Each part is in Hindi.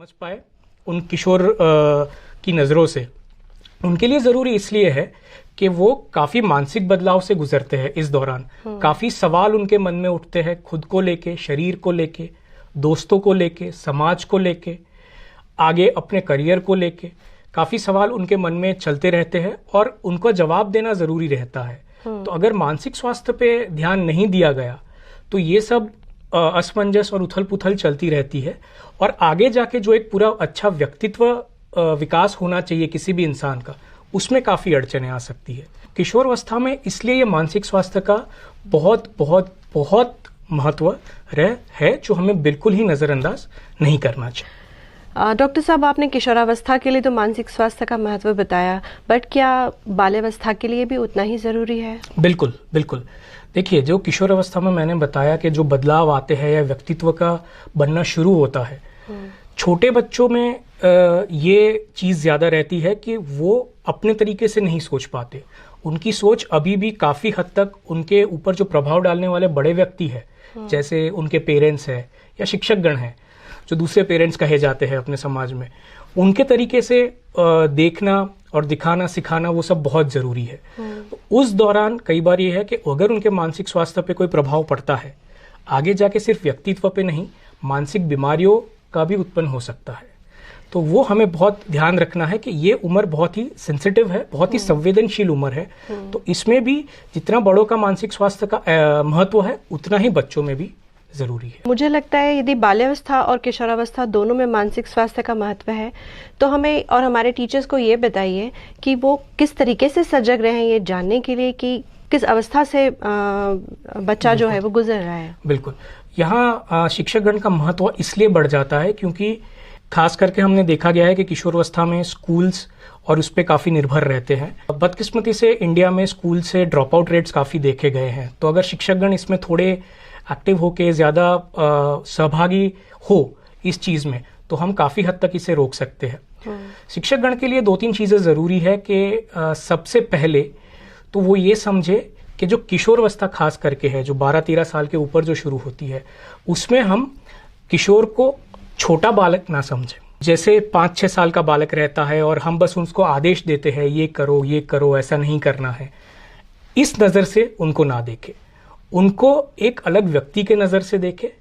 समझ पाए उन किशोर की नज़रों से, उनके लिए ज़रूरी इसलिए है कि वो काफ़ी मानसिक बदलाव से गुजरते हैं इस दौरान। काफ़ी सवाल उनके मन में उठते हैं, खुद को लेके, शरीर को लेके, दोस्तों को लेके, समाज को लेके, आगे अपने करियर को लेके काफ़ी सवाल उनके मन में चलते रहते हैं और उनको जवाब देना ज़रूरी रहता है। तो अगर मानसिक स्वास्थ्य पे ध्यान नहीं दिया गया तो ये सब असमंजस और उथल पुथल चलती रहती है और आगे जाके जो एक पूरा अच्छा व्यक्तित्व विकास होना चाहिए किसी भी इंसान का, उसमें काफ़ी अड़चनें आ सकती है। किशोरावस्था में इसलिए ये मानसिक स्वास्थ्य का बहुत बहुत बहुत महत्व है जो हमें बिल्कुल ही नज़रअंदाज नहीं करना चाहिए। डॉक्टर साहब, आपने किशोरावस्था के लिए तो मानसिक स्वास्थ्य का महत्व बताया, बट क्या बाल्यावस्था के लिए भी उतना ही ज़रूरी है? बिल्कुल बिल्कुल। देखिए, जो किशोरावस्था में मैंने बताया कि जो बदलाव आते हैं या व्यक्तित्व का बनना शुरू होता है, छोटे बच्चों में ये चीज़ ज़्यादा रहती है कि वो अपने तरीके से नहीं सोच पाते। उनकी सोच अभी भी काफ़ी हद तक उनके ऊपर जो प्रभाव डालने वाले बड़े व्यक्ति है, जैसे उनके पेरेंट्स हैं या शिक्षकगण हैं, जो दूसरे पेरेंट्स कहे जाते हैं अपने समाज में, उनके तरीके से देखना और दिखाना सिखाना वो सब बहुत ज़रूरी है। तो उस दौरान कई बार ये है कि अगर उनके मानसिक स्वास्थ्य पे कोई प्रभाव पड़ता है, आगे जाके सिर्फ व्यक्तित्व पे नहीं, मानसिक बीमारियों का भी उत्पन्न हो सकता है। तो वो हमें बहुत ध्यान रखना है कि ये उम्र बहुत ही सेंसिटिव है, बहुत ही संवेदनशील उम्र है। तो इसमें भी जितना बड़ों का मानसिक स्वास्थ्य का महत्व है, उतना ही बच्चों में भी जरूरी है। मुझे लगता है यदि बाल्यावस्था और किशोरावस्था दोनों में मानसिक स्वास्थ्य का महत्व है, तो हमें और हमारे टीचर्स को ये बताइए कि वो किस तरीके से सजग रहें ये जानने के लिए कि किस अवस्था से बच्चा जो है वो गुजर रहा है। बिल्कुल, यहाँ शिक्षकगण का महत्व इसलिए बढ़ जाता है क्योंकि खास करके हमने देखा गया है कि किशोरावस्था में स्कूल्स और उस पर काफ़ी निर्भर रहते हैं। बदकिस्मती से इंडिया में स्कूल से ड्रॉप आउट रेट्स काफ़ी देखे गए हैं। तो अगर शिक्षकगण इसमें थोड़े एक्टिव होके ज़्यादा सहभागी हो इस चीज़ में, तो हम काफ़ी हद तक इसे रोक सकते हैं। शिक्षकगण के लिए 2-3 चीज़ें ज़रूरी है कि सबसे पहले तो वो ये समझे कि जो किशोरावस्था खास करके है, जो 12-13 साल के ऊपर जो शुरू होती है, उसमें हम किशोर को छोटा बालक ना समझें। जैसे 5-6 साल का बालक रहता है और हम बस उसको आदेश देते हैं, ये करो, ऐसा नहीं करना है, इस नज़र से उनको ना देखें। उनको एक अलग व्यक्ति के नज़र से देखे,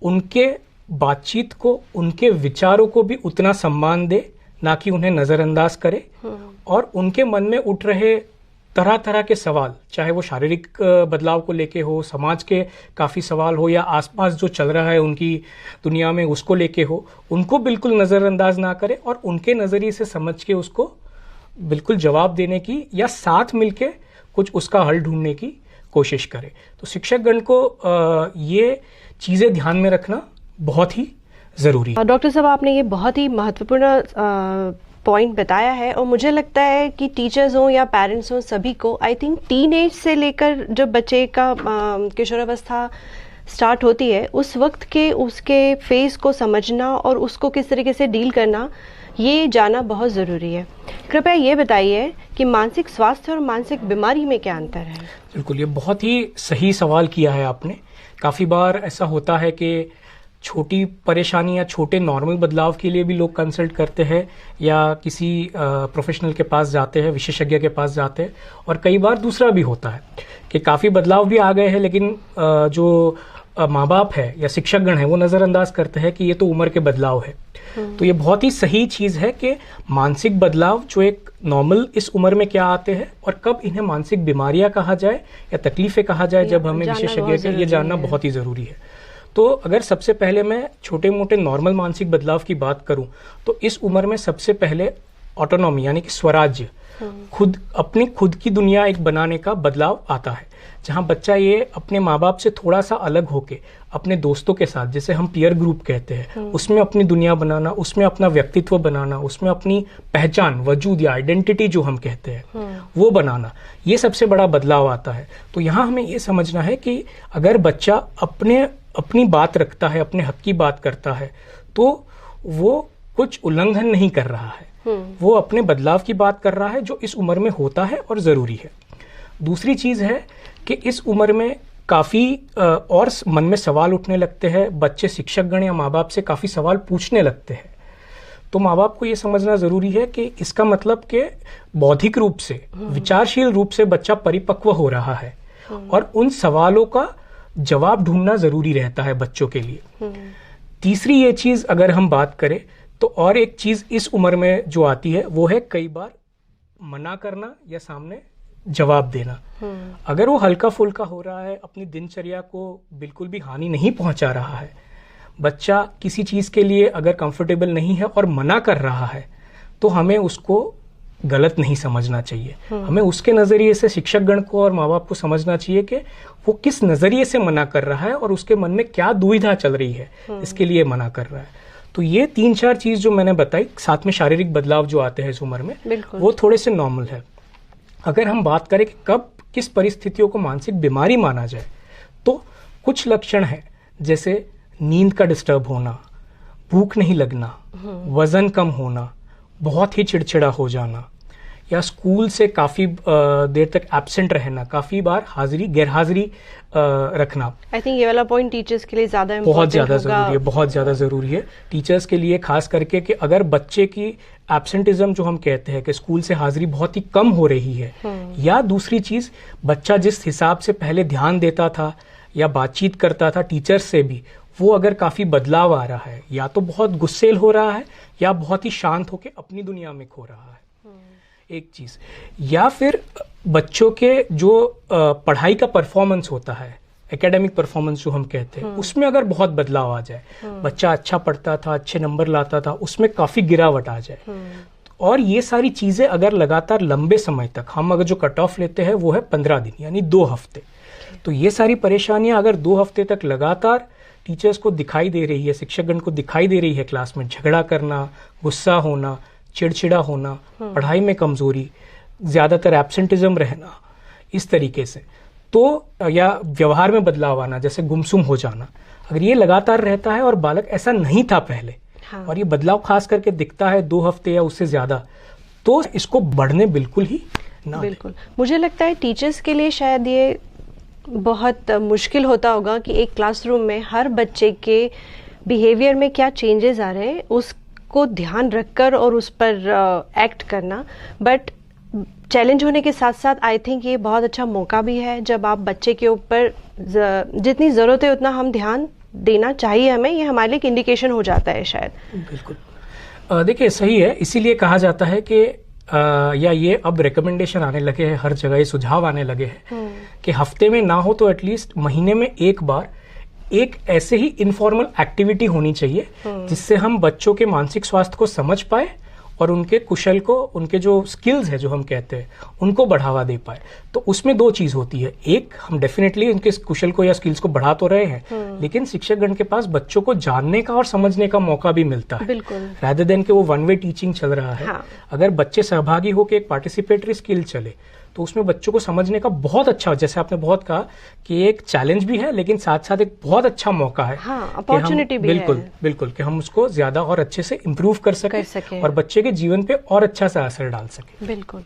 उनके बातचीत को, उनके विचारों को भी उतना सम्मान दे, ना कि उन्हें नज़रअंदाज करे। और उनके मन में उठ रहे तरह तरह के सवाल, चाहे वो शारीरिक बदलाव को लेके हो, समाज के काफ़ी सवाल हो, या आसपास जो चल रहा है उनकी दुनिया में उसको लेके हो, उनको बिल्कुल नज़रअंदाज ना करे और उनके नज़रिए से समझ के उसको बिल्कुल जवाब देने की या साथ मिलके कुछ उसका हल ढूंढने की कोशिश करे। तो शिक्षकगण को ये चीज़ें ध्यान में रखना बहुत ही ज़रूरी है। डॉक्टर साहब, आपने ये बहुत ही महत्वपूर्ण पॉइंट बताया है और मुझे लगता है कि टीचर्स हों या पेरेंट्स हों, सभी को आई थिंक टीन एज से लेकर जब बच्चे का किशोरावस्था स्टार्ट होती है, उस वक्त के उसके फेस को समझना और उसको किस तरीके से डील करना, ये जानना बहुत ज़रूरी है। कृपया ये बताइए कि मानसिक स्वास्थ्य और मानसिक बीमारी में क्या अंतर है? बिल्कुल, ये बहुत ही सही सवाल किया है आपने। काफ़ी बार ऐसा होता है कि छोटी परेशानी या छोटे नॉर्मल बदलाव के लिए भी लोग कंसल्ट करते हैं या किसी प्रोफेशनल के पास जाते हैं, विशेषज्ञ के पास जाते हैं। और कई बार दूसरा भी होता है कि काफ़ी बदलाव भी आ गए हैं, लेकिन जो माँ बाप है या शिक्षकगण है वो नज़रअंदाज करते हैं कि ये तो उम्र के बदलाव है। तो ये बहुत ही सही चीज़ है कि मानसिक बदलाव जो एक नॉर्मल इस उम्र में क्या आते हैं और कब इन्हें मानसिक बीमारियां कहा जाए या तकलीफें कहा जाए, जब हमें विशेषज्ञ से ये जानना बहुत ही ज़रूरी है। तो अगर सबसे पहले मैं छोटे मोटे नॉर्मल मानसिक बदलाव की बात करूं, तो इस उम्र में सबसे पहले ऑटोनॉमी यानी कि स्वराज्य, अपनी खुद की दुनिया एक बनाने का बदलाव आता है, जहां बच्चा ये अपने माँ बाप से थोड़ा सा अलग होके अपने दोस्तों के साथ, जिसे हम पीयर ग्रुप कहते हैं, उसमें अपनी दुनिया बनाना, उसमें अपना व्यक्तित्व बनाना, उसमें अपनी पहचान, वजूद या आइडेंटिटी जो हम कहते हैं वो बनाना, ये सबसे बड़ा बदलाव आता है। तो यहाँ हमें ये समझना है कि अगर बच्चा अपनी बात रखता है, अपने हक की बात करता है, तो वो कुछ उल्लंघन नहीं कर रहा है, वो अपने बदलाव की बात कर रहा है जो इस उम्र में होता है और ज़रूरी है। दूसरी चीज़ है कि इस उम्र में काफी और मन में सवाल उठने लगते हैं, बच्चे शिक्षकगण या माँ बाप से काफी सवाल पूछने लगते हैं। तो माँ बाप को ये समझना जरूरी है कि इसका मतलब कि बौद्धिक रूप से, विचारशील रूप से बच्चा परिपक्व हो रहा है और उन सवालों का जवाब ढूंढना जरूरी रहता है बच्चों के लिए। तीसरी ये चीज अगर हम बात करें तो और एक चीज इस उम्र में जो आती है वो है कई बार मना करना या सामने जवाब देना। अगर वो हल्का फुल्का हो रहा है, अपनी दिनचर्या को बिल्कुल भी हानि नहीं पहुंचा रहा है, बच्चा किसी चीज के लिए अगर कंफर्टेबल नहीं है और मना कर रहा है, तो हमें उसको गलत नहीं समझना चाहिए। हमें उसके नजरिए से शिक्षकगण को और माँ बाप को समझना चाहिए कि वो किस नजरिए से मना कर रहा है और उसके मन में क्या दुविधा चल रही है इसके लिए मना कर रहा है। तो ये 3-4 चीज जो मैंने बताई, साथ में शारीरिक बदलाव जो आते हैं इस उम्र में, वो थोड़े से नॉर्मल है। अगर हम बात करें कि कब किस परिस्थितियों को मानसिक बीमारी माना जाए, तो कुछ लक्षण है जैसे नींद का डिस्टर्ब होना, भूख नहीं लगना, वजन कम होना, बहुत ही चिड़चिड़ा हो जाना, या स्कूल से काफी देर तक एब्सेंट रहना, काफी बार गैरहाजिरी रखना। आई थिंक ये वाला पॉइंट टीचर्स के लिए बहुत ज्यादा जरूरी है, बहुत ज्यादा जरूरी है टीचर्स के लिए, खास करके कि अगर बच्चे की एब्सेंटिज्म जो हम कहते हैं कि स्कूल से हाजिरी बहुत ही कम हो रही है, या दूसरी चीज बच्चा जिस हिसाब से पहले ध्यान देता था या बातचीत करता था टीचर्स से भी, वो अगर काफी बदलाव आ रहा है, या तो बहुत गुस्सेल हो रहा है या बहुत ही शांत होकर अपनी दुनिया में खो रहा है, एक चीज। या फिर बच्चों के जो पढ़ाई का परफॉर्मेंस होता है, एकेडमिक परफॉर्मेंस जो हम कहते हैं, उसमें अगर बहुत बदलाव आ जाए, बच्चा अच्छा पढ़ता था, अच्छे नंबर लाता था, उसमें काफी गिरावट आ जाए, और ये सारी चीजें अगर लगातार लंबे समय तक, हम अगर जो कट ऑफ लेते हैं वो है 15 दिन यानी 2 हफ्ते, तो ये सारी परेशानियां अगर 2 हफ्ते तक लगातार टीचर्स को दिखाई दे रही है, शिक्षकगण को दिखाई दे रही है, क्लास में झगड़ा करना, गुस्सा होना, चिड़चिड़ा होना, पढ़ाई में कमजोरी, ज्यादातर एब्सेंटिज्म रहना, इस तरीके से, तो या व्यवहार में बदलाव आना जैसे गुमसुम हो जाना, अगर ये लगातार रहता है और बालक ऐसा नहीं था पहले, और ये बदलाव खास करके दिखता है 2 हफ्ते या उससे ज्यादा, तो इसको बढ़ने बिल्कुल ही ना। बिल्कुल, मुझे लगता है टीचर्स के लिए शायद ये बहुत मुश्किल होता होगा कि एक क्लासरूम में हर बच्चे के बिहेवियर में क्या चेंजेस आ रहे हैं उसको ध्यान रखकर और उस पर एक्ट करना। बट चैलेंज होने के साथ साथ आई थिंक ये बहुत अच्छा मौका भी है, जब आप बच्चे के ऊपर जितनी ज़रूरत है उतना हम ध्यान देना चाहिए हमें, ये हमारे लिए एक इंडिकेशन हो जाता है शायद। बिल्कुल, देखिए सही है, इसीलिए कहा जाता है कि या ये अब रिकमेंडेशन आने लगे हैं हर जगह, ये सुझाव आने लगे हैं कि हफ्ते में ना हो तो एटलीस्ट महीने में एक बार एक ऐसे ही इनफॉर्मल एक्टिविटी होनी चाहिए जिससे हम बच्चों के मानसिक स्वास्थ्य को समझ पाए और उनके कुशल को, उनके जो स्किल्स है जो हम कहते हैं, उनको बढ़ावा दे पाए। तो उसमें 2 चीज होती है, एक हम डेफिनेटली उनके कुशल को या स्किल्स को बढ़ा तो रहे हैं, लेकिन शिक्षकगण के पास बच्चों को जानने का और समझने का मौका भी मिलता है, रादर देन कि वो 1 वे टीचिंग चल रहा है। हाँ। अगर बच्चे सहभागी होकर एक पार्टिसिपेटरी स्किल चले तो उसमें बच्चों को समझने का बहुत अच्छा, जैसे आपने बहुत कहा कि एक चैलेंज भी है लेकिन साथ साथ एक बहुत अच्छा मौका है, हाँ, अपॉर्चुनिटी भी बिल्कुल है। बिल्कुल कि हम उसको ज्यादा और अच्छे से इम्प्रूव कर सके और बच्चे के जीवन पे और अच्छा सा असर डाल सके। बिल्कुल।